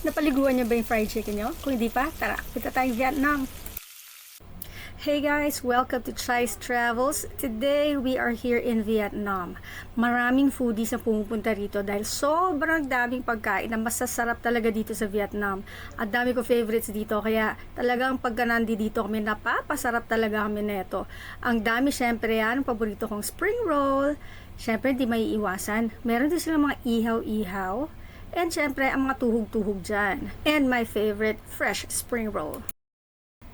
Napaliguan niyo ba yung fried chicken niyo? Kung hindi pa, tara, punta tayong Vietnam. Hey guys, welcome to Chai's Travels. Today we are here in Vietnam. Maraming foodies na pumupunta rito dahil sobrang daming pagkain na masasarap talaga dito sa Vietnam. At dami ko favorites dito kaya talagang pagka nandito kami napapasarap talaga kami neto. Ang dami syempre yan, paborito kong spring roll. Syempre hindi may iwasan. Meron din silang mga ihaw-ihaw. And syempre ang mga tuhog-tuhog dyan. And my favorite, fresh spring roll.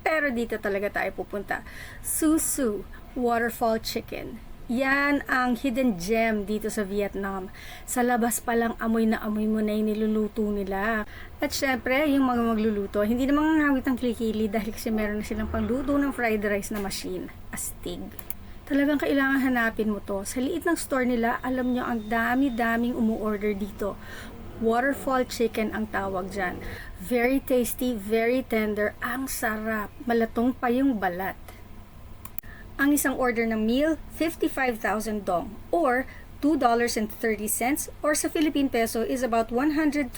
Pero dito talaga tayo pupunta. Susu Waterfall Chicken. Yan ang hidden gem dito sa Vietnam. Sa labas pa lang amoy na amoy mo na yung niluluto nila. At syempre, yung mga magluluto, hindi namang ngawit ang kilikili dahil kasi meron na silang pangluto ng fried rice na machine. Astig. Talagang kailangan hanapin mo to. Sa liit ng store nila, alam nyo, ang dami-daming umu-order dito. Waterfall chicken ang tawag dyan. Very tasty, very tender, ang sarap. Malatong pa yung balat. Ang isang order ng meal, 55,000 dong or $2.30 or sa Philippine peso is about 126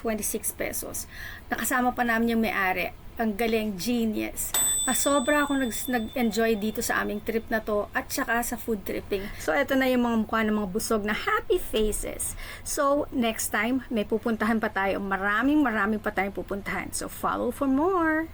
pesos. Nakasama pa namin yung may-ari. Ang galing, genius. Sobra akong nag-enjoy dito sa aming trip na to at saka sa food tripping. So, eto na yung mga mukha ng mga busog na happy faces. So, next time, may pupuntahan pa tayo. Maraming pa tayong pupuntahan. So, follow for more.